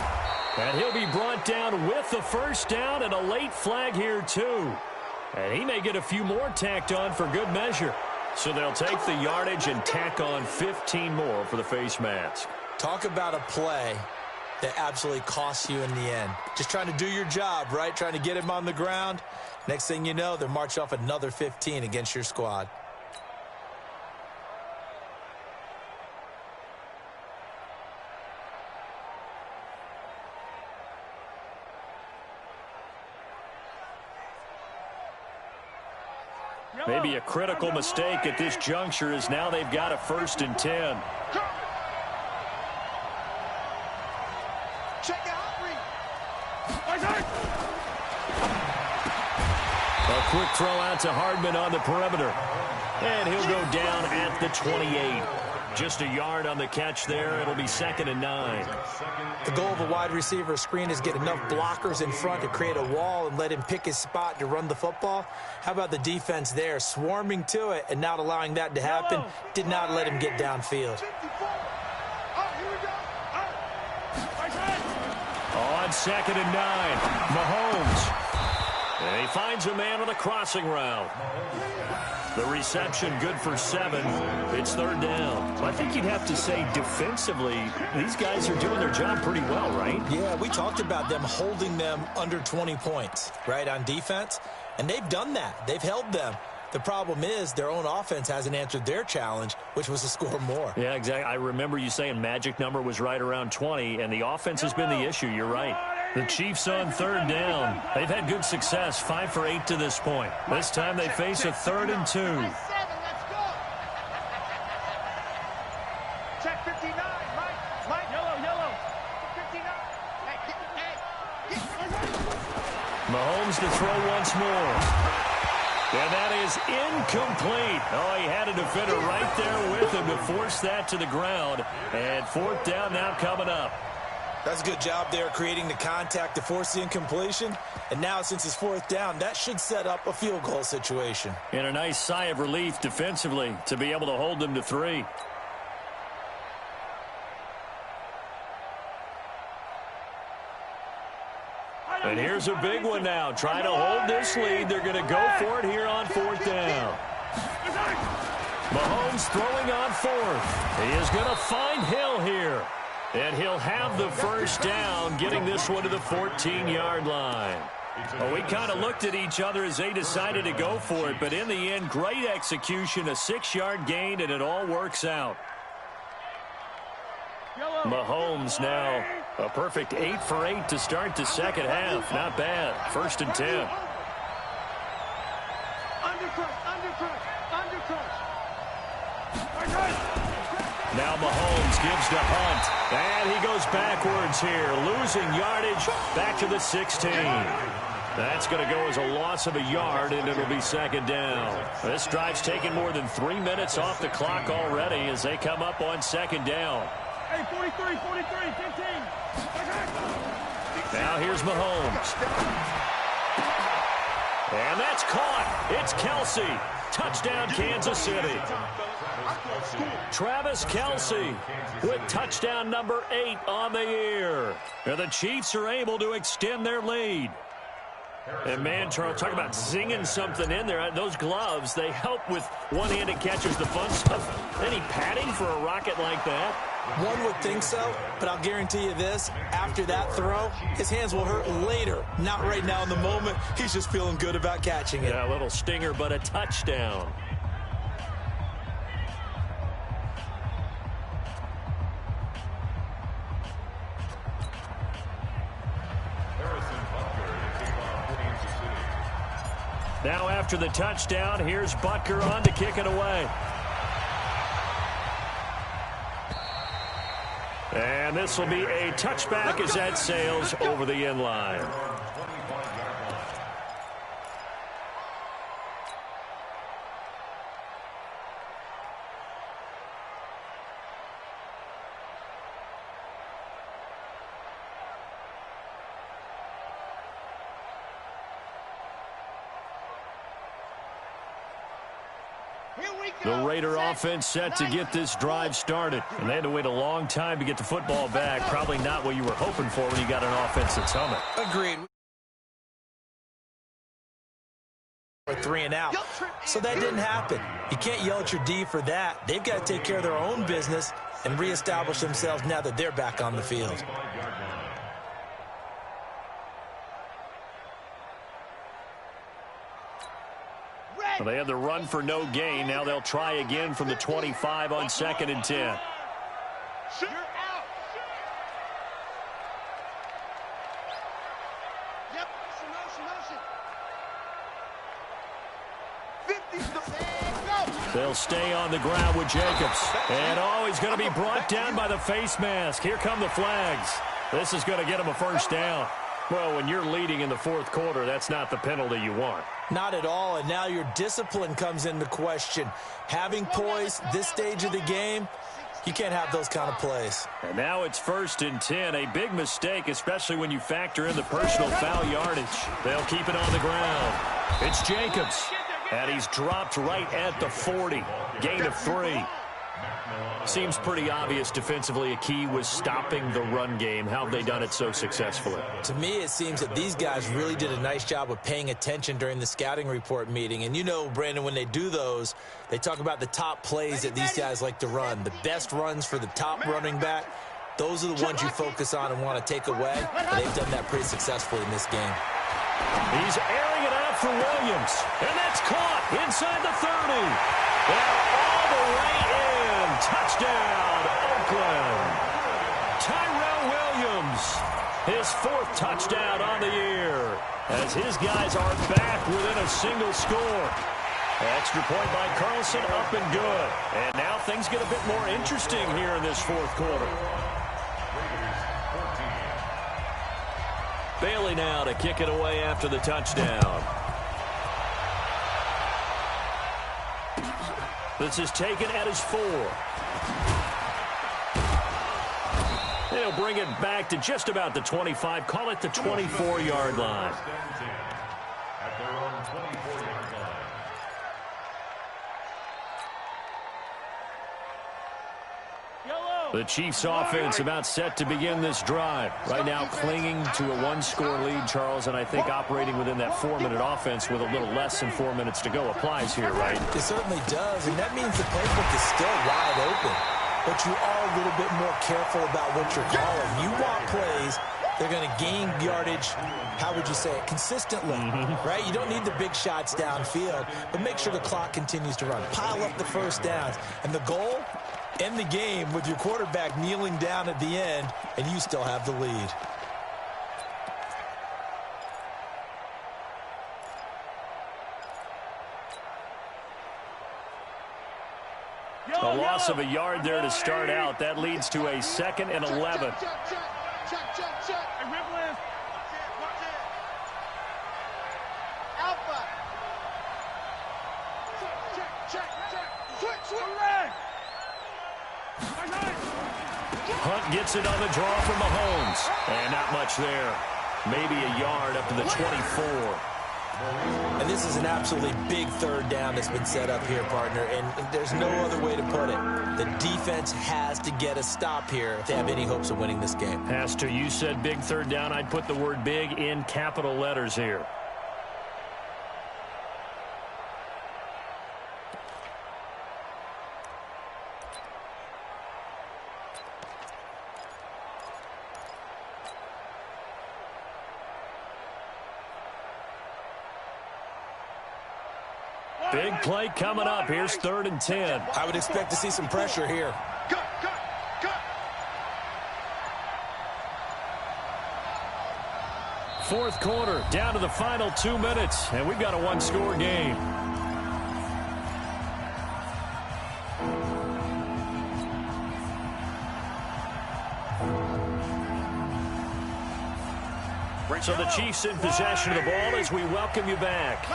Speaker 4: And he'll be brought down with the first down and a late flag here, too. And he may get a few more tacked on for good measure. So they'll take the yardage and tack on 15 more for the face mask.
Speaker 2: Talk about a play that absolutely costs you in the end. Just trying to do your job, right? Trying to get him on the ground. Next thing you know, they're marching off another 15 against your squad.
Speaker 4: Maybe a critical mistake at this juncture is now they've got a 1st and 10.
Speaker 5: Check out.
Speaker 4: A quick throw out to Hardman on the perimeter. And he'll go down at the 28. Just a yard on the catch there. It'll be 2nd and 9.
Speaker 2: The goal of a wide receiver screen is get enough blockers in front to create a wall and let him pick his spot to run the football. How about the defense there, swarming to it and not allowing that to happen? Did not let him get downfield.
Speaker 4: On 2nd and 9, Mahomes. And he finds a man on the crossing route. The reception good for 7. It's 3rd down. I think you'd have to say defensively, these guys are doing their job pretty well, right?
Speaker 2: Yeah, we talked about them holding them under 20 points, right, on defense. And they've done that. They've held them. The problem is their own offense hasn't answered their challenge, which was to score more.
Speaker 4: Yeah, exactly. I remember you saying magic number was right around 20, and the offense has been the issue. You're right. The Chiefs on 3rd down. They've had good success, 5 for 8 to this point. This time they face a 3rd and 2.
Speaker 5: Check 59, Mike, yellow. 59.
Speaker 4: Mahomes to throw once more. And that is incomplete. Oh, he had a defender right there with him to force that to the ground. And 4th down now coming up.
Speaker 2: That's a good job there creating the contact to force the incompletion. And now since it's 4th down, that should set up a field goal situation.
Speaker 4: And a nice sigh of relief defensively to be able to hold them to 3. And here's a big one now. Trying to hold this lead. They're going to go for it here on 4th down. Mahomes throwing on 4th. He is going to find Hill here. And he'll have the 1st down, getting this one to the 14-yard line. Well, we kind of looked at each other as they decided to go for it. But in the end, great execution, a 6-yard gain, and it all works out. Mahomes now a perfect 8 for 8 to start the second half. Not bad. 1st and 10. Now Mahomes gives to Hunt. And he goes backwards here. Losing yardage back to the 16. That's going to go as a loss of a yard, and it'll be 2nd down. This drive's taken more than 3 minutes off the clock already as they come up on 2nd down.
Speaker 5: Hey, 43, 15.
Speaker 4: Now here's Mahomes. And that's caught. It's Kelce. Touchdown, Kansas City. Travis Kelce with touchdown number 8 on the year. And the Chiefs are able to extend their lead. And, man, Charles, talk about zinging something in there. Those gloves, they help with one-handed catches, the fun stuff. Any padding for a rocket like that?
Speaker 2: One would think so, but I'll guarantee you this. After that throw, his hands will hurt later. Not right now in the moment. He's just feeling good about catching it.
Speaker 4: Yeah, a little stinger, but a touchdown. Now after the touchdown, here's Butker on to kick it away. And this will be a touchback as that sails over the end line. The Raider offense set to get this drive started. And they had to wait a long time to get the football back. Probably not what you were hoping for when you got an offense that's humming.
Speaker 2: Agreed. 3 and out. So that didn't happen. You can't yell at your D for that. They've got to take care of their own business and reestablish themselves now that they're back on the field.
Speaker 4: Well, they had the run for no gain. Now they'll try again from the 25 on 2nd and 10.
Speaker 5: You're out. Yep, motion.
Speaker 4: They'll stay on the ground with Jacobs. And, oh, he's going to be brought down by the face mask. Here come the flags. This is going to get him a 1st down. Well, when you're leading in the 4th quarter, that's not the penalty you want.
Speaker 2: Not at all, and now your discipline comes into question. Having poise this stage of the game, you can't have those kind of plays.
Speaker 4: And now it's 1st and 10, a big mistake, especially when you factor in the personal foul yardage. They'll keep it on the ground. It's Jacobs, and he's dropped right at the 40. Gain of 3. Seems pretty obvious defensively a key was stopping the run game. How have they done it so successfully?
Speaker 2: To me, it seems that these guys really did a nice job of paying attention during the scouting report meeting. And you know, Brandon, when they do those, they talk about the top plays that these guys like to run. The best runs for the top running back, those are the ones you focus on and want to take away. And they've done that pretty successfully in this game.
Speaker 4: He's airing it out for Williams. And that's caught inside the 30. And all the way in. Touchdown, Oakland. Tyrell Williams, his 4th touchdown on the year, as his guys are back within a single score. Extra point by Carlson, up and good. And now things get a bit more interesting here in this 4th quarter. Bailey now to kick it away after the touchdown. This is taken at his 4. They'll bring it back to just about the 25. Call it the 24-yard line.
Speaker 6: At their own 24-yard line.
Speaker 4: The Chiefs offense about set to begin this drive. Right now clinging to a 1-score lead, Charles, and I think operating within that 4-minute offense with a little less than 4 minutes to go applies here, right?
Speaker 2: It certainly does, and that means the playbook is still wide open. But you are a little bit more careful about what you're calling. You want plays, they're going to gain yardage, how would you say it, consistently, right? You don't need the big shots downfield, but make sure the clock continues to run. Pile up the first downs. And the goal? End the game with your quarterback kneeling down at the end, and you still have the lead.
Speaker 4: A loss of a yard there to start out. That leads to a 2nd and 11. Hunt gets it on the draw from Mahomes. And not much there. Maybe a yard up to the 24.
Speaker 2: And this is an absolutely big 3rd down that's been set up here, partner, and there's no other way to put it. The defense has to get a stop here if they have any hopes of winning this game.
Speaker 4: Pastor, you said big 3rd down. I'd put the word big in capital letters here. Big play coming up. Here's 3rd and 10.
Speaker 2: I would expect to see some pressure here.
Speaker 5: Cut.
Speaker 4: 4th quarter, down to the final 2 minutes, and we've got a 1-score game. So the Chiefs in possession of the ball as we welcome you back.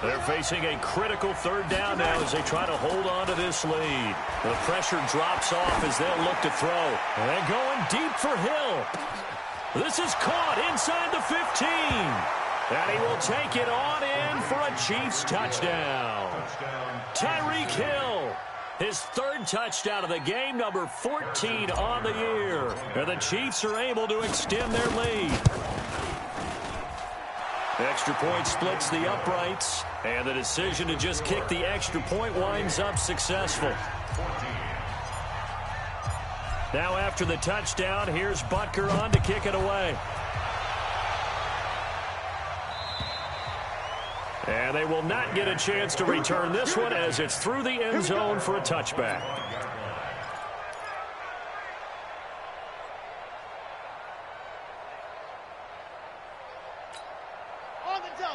Speaker 4: They're facing a critical 3rd down now as they try to hold on to this lead. The pressure drops off as they'll look to throw. And they're going deep for Hill. This is caught inside the 15. And he will take it on in for a Chiefs touchdown. Tyreek Hill, his 3rd touchdown of the game, number 14 on the year. And the Chiefs are able to extend their lead. Extra point splits the uprights, and the decision to just kick the extra point winds up successful. Now after the touchdown, here's Butker on to kick it away. And they will not get a chance to return this one as it's through the end zone for a touchback.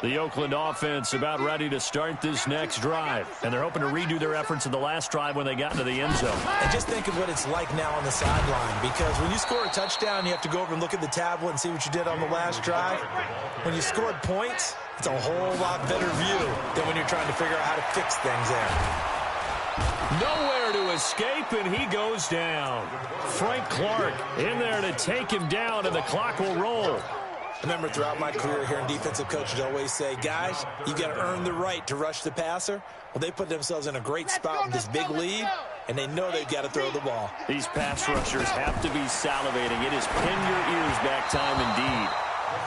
Speaker 4: The Oakland offense about ready to start this next drive. And they're hoping to redo their efforts in the last drive when they got into the end zone.
Speaker 2: And just think of what it's like now on the sideline, because when you score a touchdown, you have to go over and look at the tablet and see what you did on the last drive. When you scored points, it's a whole lot better view than when you're trying to figure out how to fix things there.
Speaker 4: Nowhere to escape, and he goes down. Frank Clark in there to take him down, and the clock will roll.
Speaker 2: I remember throughout my career here in defensive coaches always say, guys, you got to earn the right to rush the passer. Well, they put themselves in a great spot with this big lead. and they know they've got to throw the ball.
Speaker 4: These pass rushers have to be salivating. It is pin your ears back time indeed.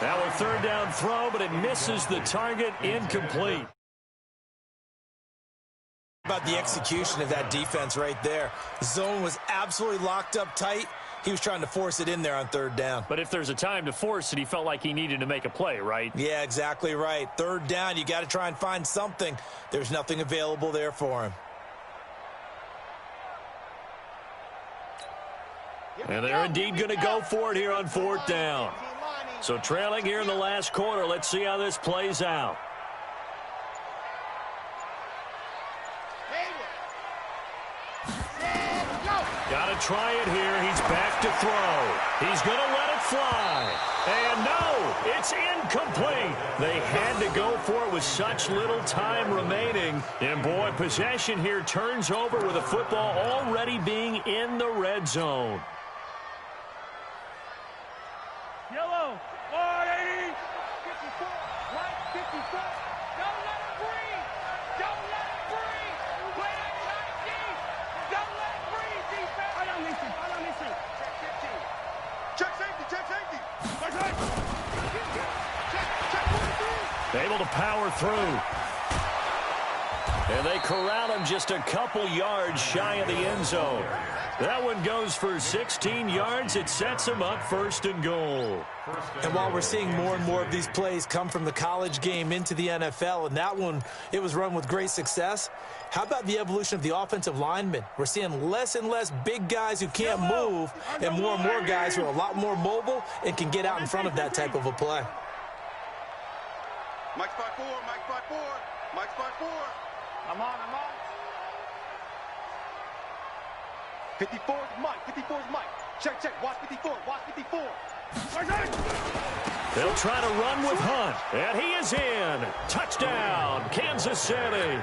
Speaker 4: Now a third down throw, but it misses the target, incomplete.
Speaker 2: About the execution of that defense right there. The zone was absolutely locked up tight. He was trying to force it in there on third down.
Speaker 4: But if there's a time to force it, he felt like he needed to make a play, right?
Speaker 2: Yeah, exactly right. Third down, you got to try and find something. There's nothing available there for him.
Speaker 4: And they're indeed going to go for it here on fourth down. So trailing here in the last quarter, let's see how this plays out. Got to try it here. He's back to throw. He's going to let it fly. And no, it's incomplete. They had to go for it with such little time remaining. And boy, possession here turns over with the football already being in the red zone.
Speaker 5: Yellow, 180, 54, right, 54. Don't let it breathe. Don't let it breathe. Play that tight deep. Don't let it breathe, defense. I don't listen. Check 15. Check safety. Check safety. Check.
Speaker 4: Able to power through. And they corral him just a couple yards shy of the end zone. That one goes for 16 yards. It sets him up first and goal.
Speaker 2: And while we're seeing more and more of these plays come from the college game into the NFL, and that one, it was run with great success, how about the evolution of the offensive linemen? We're seeing less and less big guys who can't move and more guys who are a lot more mobile and can get out in front of that type of a play.
Speaker 5: Mike's 5-4, Mike's 5-4, Mike's 5-4. I'm on. 54 is Mike, 54 is Mike. Check, watch 54, watch 54.
Speaker 4: They'll try to run with Hunt, and he is in. Touchdown, Kansas City.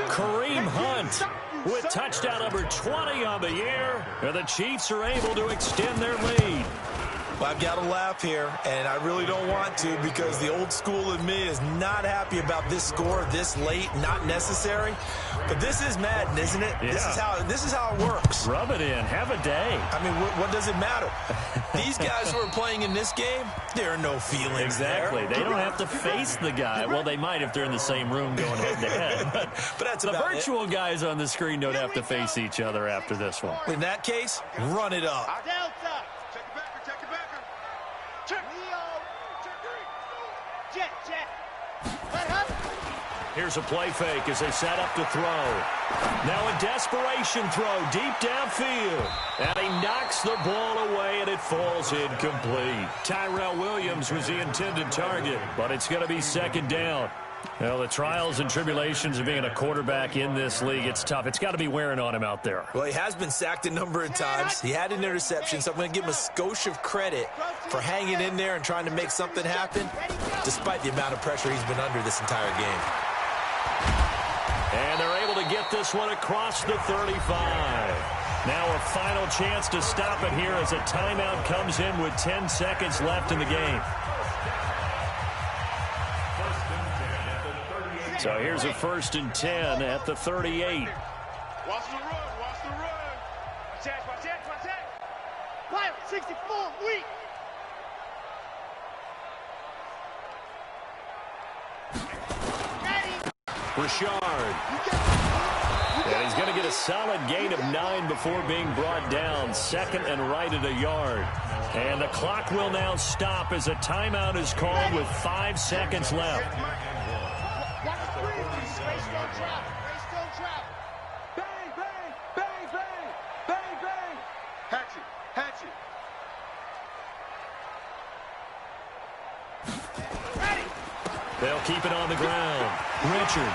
Speaker 4: Kareem Hunt with touchdown number 20 on the year, and the Chiefs are able to extend their lead.
Speaker 2: Well, I've got to laugh here, and I really don't want to because the old school in me is not happy about this score this late, not necessary. But this is Madden, isn't it?
Speaker 4: Yeah.
Speaker 2: This is how it works.
Speaker 4: Rub it in. Have a day.
Speaker 2: I mean, what does it matter? These guys who are playing in this game, there are no feelings
Speaker 4: Exactly.
Speaker 2: there.
Speaker 4: They don't have to face the guy. Well, they might if they're in the same room going head-to-head. But
Speaker 2: that's
Speaker 4: the
Speaker 2: about
Speaker 4: virtual guys on the screen don't have to face each other after this one.
Speaker 2: In that case, run it up.
Speaker 4: Here's a play fake as they set up to throw. Now a desperation throw deep downfield. And he knocks the ball away, and it falls incomplete. Tyrell Williams was the intended target, but it's going to be second down. Well, the trials and tribulations of being a quarterback in this league, it's tough. It's got to be wearing on him out there.
Speaker 2: Well, he has been sacked a number of times. He had an interception, so I'm going to give him a skosh of credit for hanging in there and trying to make something happen, despite the amount of pressure he's been under this entire game.
Speaker 4: And they're able to get this one across the 35. Now a final chance to stop it here as a timeout comes in with 10 seconds left in the game. So here's a 1st and 10 at the 38.
Speaker 5: Watch the run. Watch that. Pilot 64, weak.
Speaker 4: Richard. And he's going to get a solid gain of 9 before being brought down. Second and right at a yard. And the clock will now stop as a timeout is called with 5 seconds left.
Speaker 5: Hatchet.
Speaker 4: They'll keep it on the ground. Richard.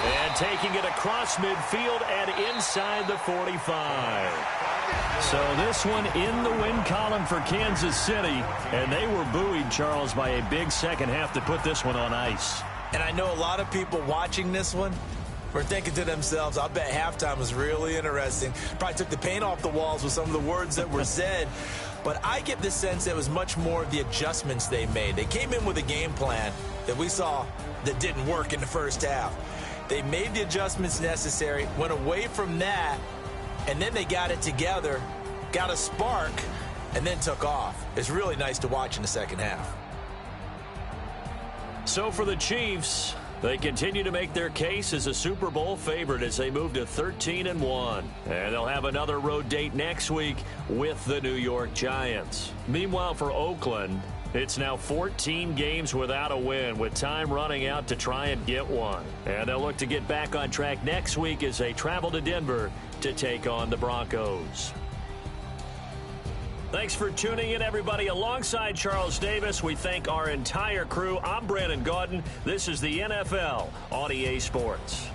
Speaker 4: And taking it across midfield and inside the 45. So this one in the win column for Kansas City. And they were buoyed, Charles, by a big second half to put this one on ice.
Speaker 2: And I know a lot of people watching this one were thinking to themselves, I bet halftime was really interesting. Probably took the paint off the walls with some of the words that were said. But I get the sense that it was much more of the adjustments they made. They came in with a game plan that we saw that didn't work in the first half. They made the adjustments necessary, went away from that, and then they got it together, got a spark, and then took off. It's really nice to watch in the second half.
Speaker 4: So for the Chiefs, they continue to make their case as a Super Bowl favorite as they move to 13-1. And they'll have another road date next week with the New York Giants. Meanwhile, for Oakland, it's now 14 games without a win, with time running out to try and get one. And they'll look to get back on track next week as they travel to Denver to take on the Broncos. Thanks for tuning in, everybody. Alongside Charles Davis, we thank our entire crew. I'm Brandon Gaudin. This is the NFL on EA Sports.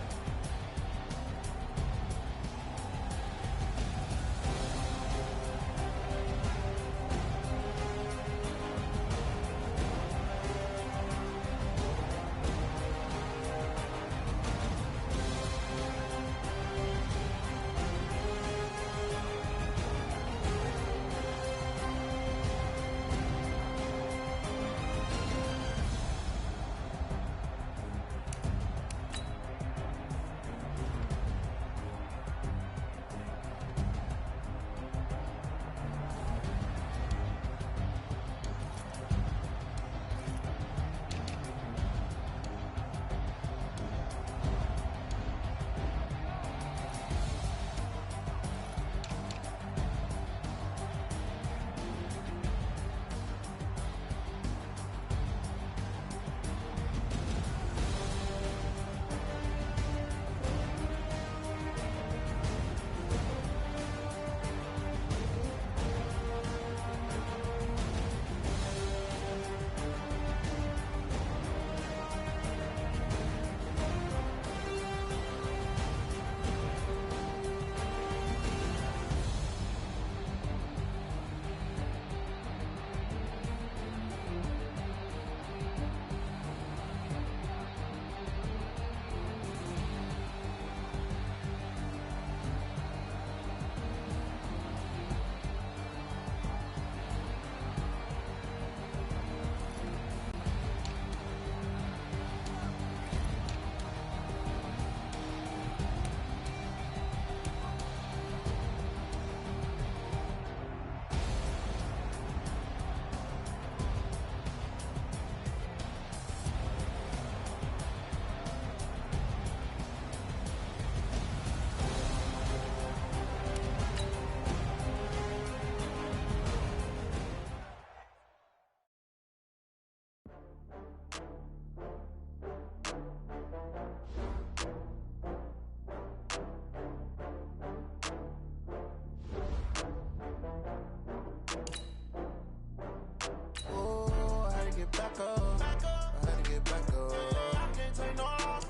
Speaker 7: back up. I had to get back up. I can't take no loss.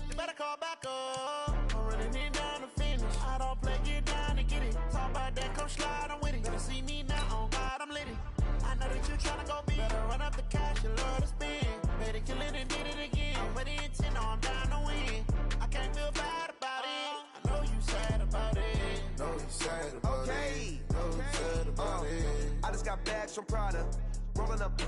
Speaker 7: You better call back up. I'm running it down to finish. I don't play, get down to get it. Talk about that, come slide, I'm with it. Better see me now, on God, I'm lit it. I know that you tryna go big. Better run up the cash, you love to spend. Better kill it and did it again. I'm with the intent, no, I'm down to win. I can't feel bad about it. I know you sad about it.
Speaker 1: Know you sad about it. Know you sad about it. I just got bags from Prada. Rolling up.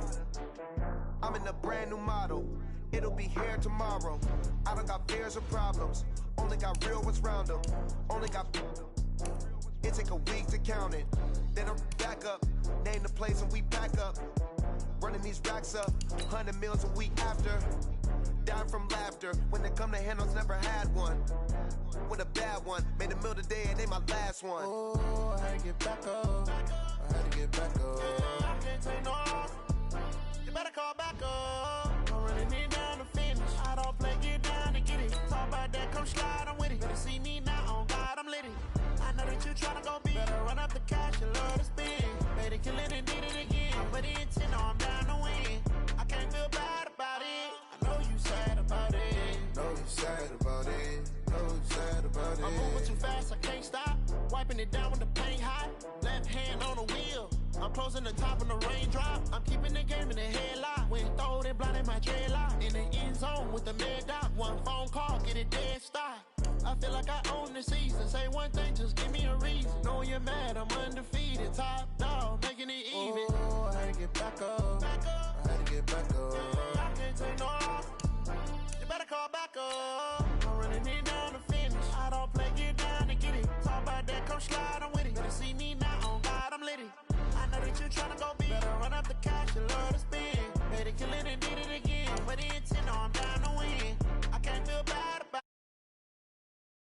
Speaker 1: I'm in a brand new model. It'll be here tomorrow. I don't got fears or problems. Only got real ones round them. Only got. It take a week to count it. Then I'm back up. Name the place and we pack up. Running these racks up. 100 meals a week after. Dying from laughter. When they come to handles, never had one. With a bad one. Made a meal today and they my last one.
Speaker 7: Oh, I had to get back up. I had to get back up. I can't take no loss. You better call back up. I'm running it down to finish. I don't play, get down to get it. Talk about that, come slide, I'm with it. Better see me now, on God, I'm lit it. I know that you tryna go big. Better run up the cash, you love to spend. Better kill it and did it again. I'm with the intent, no, I'm down to win. I can't feel bad about it. I know you sad about it.
Speaker 1: Know you sad about it. Know you sad about it.
Speaker 7: I'm moving too fast, I can't stop. Wiping it down when the paint hot. Left hand on the wheel. I'm closing the top when the raindrop. I'm keeping the game in the headlock. When throw it blind in my dreadlock. In the end zone with the mad dot. One phone call, get it dead stop. I feel like I own the season. Say one thing, just give me a reason. Knowing you're mad, I'm undefeated. Top dog, making it even.
Speaker 1: Oh, I had to get back up. I had to get back up.
Speaker 7: I can't take no loss. You better call back up. gon' slide, I'm with it. Better see me now, on God, I'm litty. I know that you tryna go big. Better run up the cash, you love to spend. Better kill it and did it again. But the intent, no, I'm down to win. I can't feel bad.